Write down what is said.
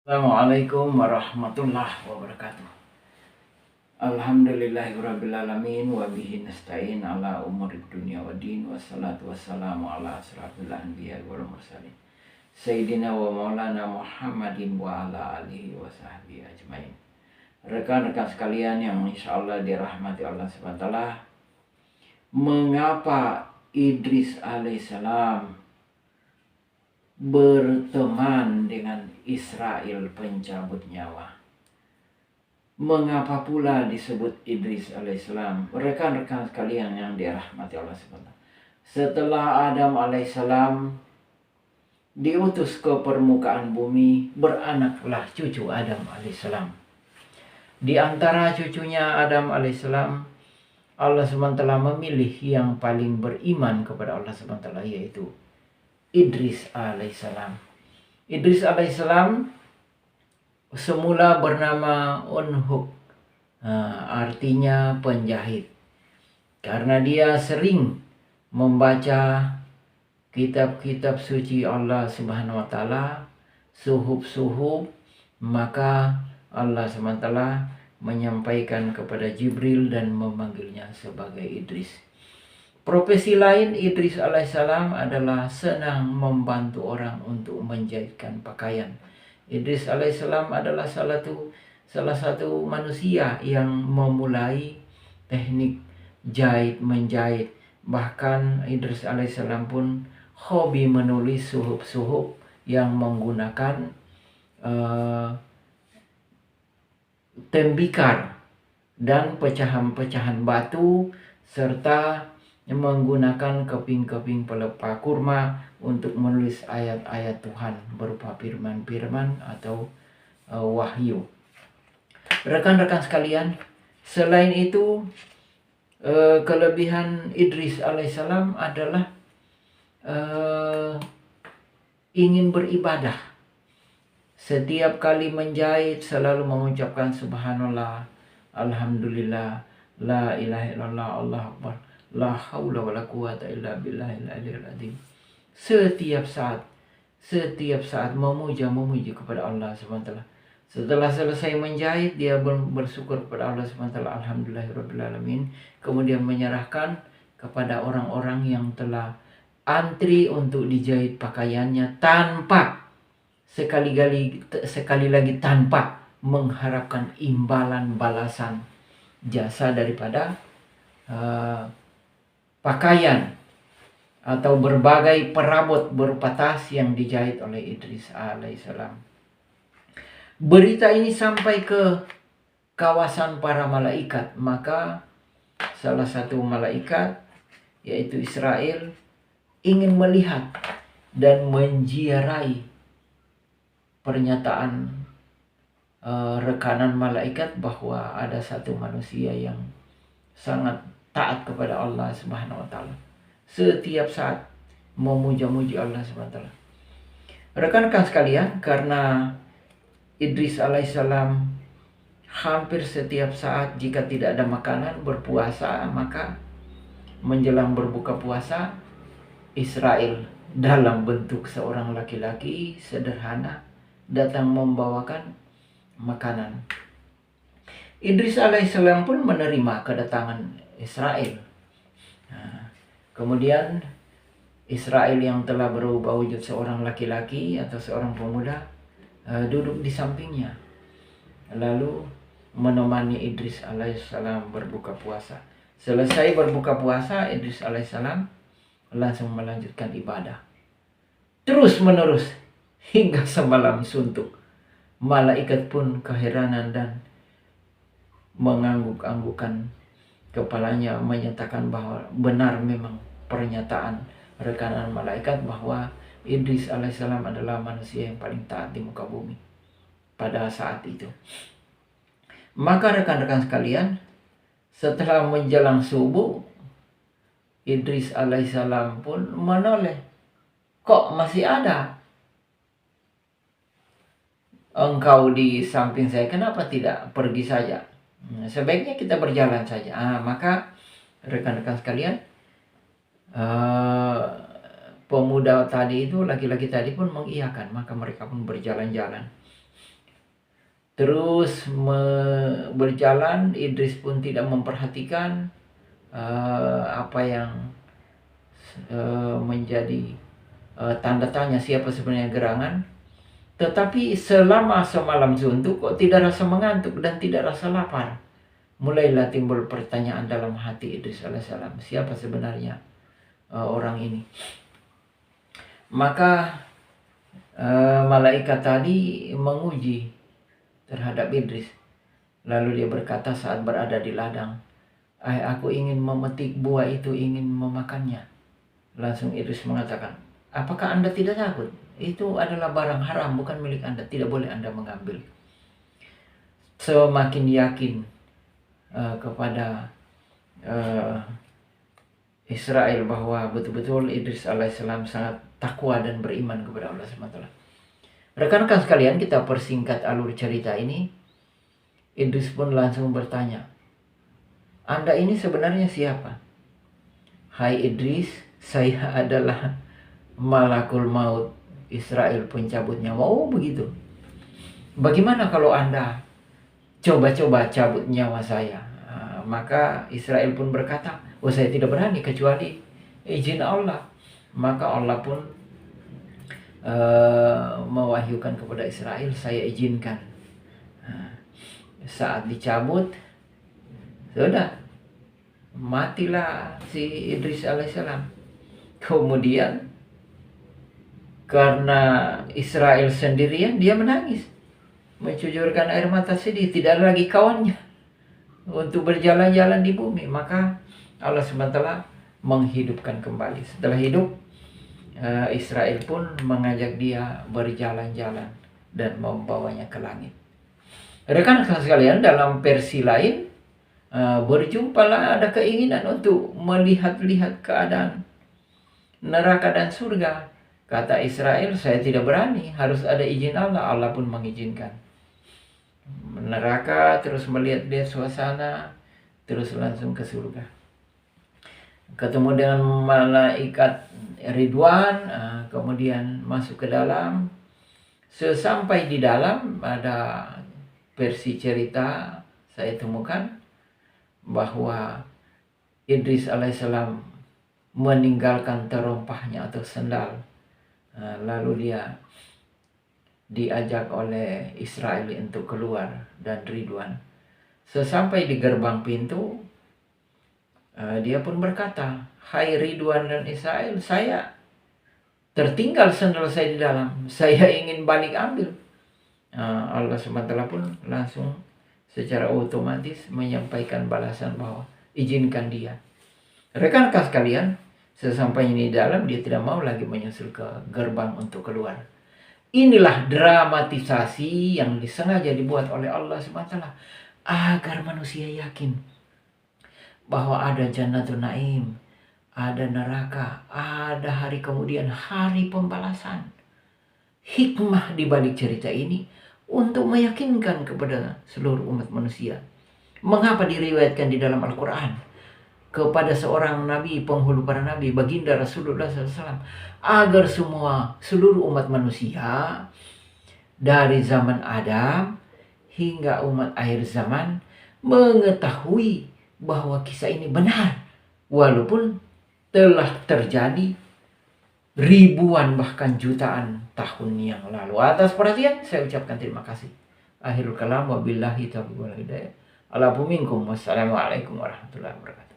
Assalamualaikum warahmatullahi wabarakatuh. Alhamdulillahirrabbilalamin. Wabihi nasta'in ala umurid dunia wa din. Wassalatu wassalamu ala asrafil anbiya wal mursalin Sayyidina wa maulana Muhammadin wa ala alihi wa sahbihi ajmain. Rekan-rekan sekalian yang insyaallah dirahmati Allah SWT, mengapa Idris alaihissalam berteman dengan Israel pencabut nyawa? Mengapa pula disebut Idris alaihissalam? Rekan-rekan sekalian yang dirahmati Allah SWT, setelah Adam alaihissalam diutus ke permukaan bumi, beranaklah cucu Adam alaihissalam. Di antara cucunya Adam alaihissalam, Allah SWT memilih yang paling beriman kepada Allah SWT, yaitu Idris alaihissalam. Idris alaihissalam semula bernama Unhuk, artinya penjahit, karena dia sering membaca kitab-kitab suci Allah Subhanahu wa taala, suhuf-suhuf, maka Allah SWT menyampaikan kepada Jibril dan memanggilnya sebagai Idris. Profesi lain Idris alaihissalam adalah senang membantu orang untuk menjahitkan pakaian. Idris alaihissalam adalah salah satu manusia yang memulai teknik menjahit. Bahkan Idris alaihissalam pun hobi menulis suhuf-suhuf yang menggunakan tembikar dan pecahan-pecahan batu, serta menggunakan keping-keping pelepah kurma untuk menulis ayat-ayat Tuhan berupa firman-firman atau wahyu. Rekan-rekan sekalian, selain itu kelebihan Idris alaihissalam adalah ingin beribadah. Setiap kali menjahit selalu mengucapkan subhanallah, alhamdulillah, la ilaha illallah, Allah akbar, la haula wala quwata illa billahil aliyil azim. Setiap saat memuji kepada Allah SWT. Setelah selesai menjahit, dia bersyukur kepada Allah SWT, alhamdulillahirrabbilalamin. Kemudian menyerahkan kepada orang-orang yang telah antri untuk dijahit pakaiannya, tanpa sekali lagi tanpa mengharapkan imbalan balasan jasa daripada pakaian atau berbagai perabot berupa tas yang dijahit oleh Idris alaihissalam. Berita ini sampai ke kawasan para malaikat, maka salah satu malaikat, yaitu Israel, ingin melihat dan menziarahi pernyataan rekanan malaikat bahwa ada satu manusia yang sangat taat kepada Allah Subhanahu wa taala, setiap saat memuja-muji Allah Subhanahu wa taala. Rekan-rekan sekalian, karena Idris alaihissalam hampir setiap saat jika tidak ada makanan berpuasa, maka menjelang berbuka puasa, Israel dalam bentuk seorang laki-laki sederhana datang membawakan makanan. Idris alaihissalam pun menerima kedatangan Israel. Kemudian Israel yang telah berubah wujud seorang laki-laki atau seorang pemuda duduk di sampingnya, lalu menemani Idris alaihissalam berbuka puasa. Selesai berbuka puasa, Idris alaihissalam langsung melanjutkan ibadah terus menerus hingga semalam suntuk. Malaikat pun keheranan dan mengangguk-anggukan kepalanya, menyatakan bahwa benar memang pernyataan rekanan malaikat bahwa Idris alaihissalam adalah manusia yang paling taat di muka bumi pada saat itu. Maka rekan-rekan sekalian, setelah menjelang subuh, Idris alaihissalam pun menoleh. Kok masih ada engkau di samping saya, kenapa tidak pergi saja? Sebaiknya kita berjalan saja. Maka rekan-rekan sekalian, pemuda tadi itu, laki-laki tadi pun mengiyakan, maka mereka pun berjalan-jalan. Terus berjalan, Idris pun tidak memperhatikan apa yang menjadi tanda tanya siapa sebenarnya gerangan. Tetapi selama semalam suntuk kok tidak rasa mengantuk dan tidak rasa lapar. Mulailah timbul pertanyaan dalam hati Idris alaihissalam, siapa sebenarnya orang ini. Maka malaikat tadi menguji terhadap Idris. Lalu dia berkata saat berada di ladang, aku ingin memetik buah itu, ingin memakannya. Langsung Idris mengatakan, apakah Anda tidak takut? Itu adalah barang haram, bukan milik Anda, tidak boleh Anda mengambil. Semakin yakin kepada Israel bahwa betul-betul Idris alaihissalam sangat takwa dan beriman kepada Allah SWT. Rekan-rekan sekalian, kita persingkat alur cerita ini. Idris pun langsung bertanya, Anda ini sebenarnya siapa? Hai Idris, saya adalah Malakul Maut, Israel pencabut nyawa. Oh begitu. Bagaimana kalau Anda coba-coba cabut nyawa saya? Maka Israel pun berkata, oh saya tidak berani kecuali izin Allah. Maka Allah pun mewahyukan kepada Israel, saya izinkan. Saat dicabut, sudah matilah si Idris alaihissalam. Kemudian karena Israel sendirian, dia menangis, mencucurkan air mata sedih, tidak ada lagi kawannya untuk berjalan-jalan di bumi. Maka Allah SWT menghidupkan kembali. Setelah hidup, Israel pun mengajak dia berjalan-jalan dan membawanya ke langit. Rekan-rekan sekalian, dalam versi lain berjumpalah ada keinginan untuk melihat-lihat keadaan neraka dan surga. Kata Israel, saya tidak berani, harus ada izin Allah. Allah pun mengizinkan. Neraka terus melihat-lihat suasana, terus langsung ke surga. Ketemu dengan malaikat Ridwan, kemudian masuk ke dalam. Sesampai di dalam, ada versi cerita saya temukan bahwa Idris alaihissalam meninggalkan terompahnya atau sendal. Lalu dia diajak oleh Israel untuk keluar dan Ridwan. Sesampai di gerbang pintu, dia pun berkata, hai Ridwan dan Israel, saya tertinggal sendal saya di dalam, saya ingin balik ambil. Allah SWT pun langsung secara otomatis menyampaikan balasan bahwa izinkan dia. Rekan-rekan sekalian, sesampainya di dalam, dia tidak mau lagi menyusul ke gerbang untuk keluar. Inilah dramatisasi yang disengaja dibuat oleh Allah SWT agar manusia yakin bahwa ada Jannatul Naim, ada neraka, ada hari kemudian, hari pembalasan. Hikmah di balik cerita ini untuk meyakinkan kepada seluruh umat manusia. Mengapa diriwayatkan di dalam Al-Quran kepada seorang nabi, penghulu para nabi, baginda Rasulullah SAW, agar seluruh umat manusia dari zaman Adam hingga umat akhir zaman mengetahui bahwa kisah ini benar, walaupun telah terjadi ribuan bahkan jutaan tahun yang lalu. Atas perhatian saya ucapkan terima kasih. Akhirul kalam, wabillahi taufiq wal hidayah. Ala minkum. Wassalamualaikum warahmatullahi wabarakatuh.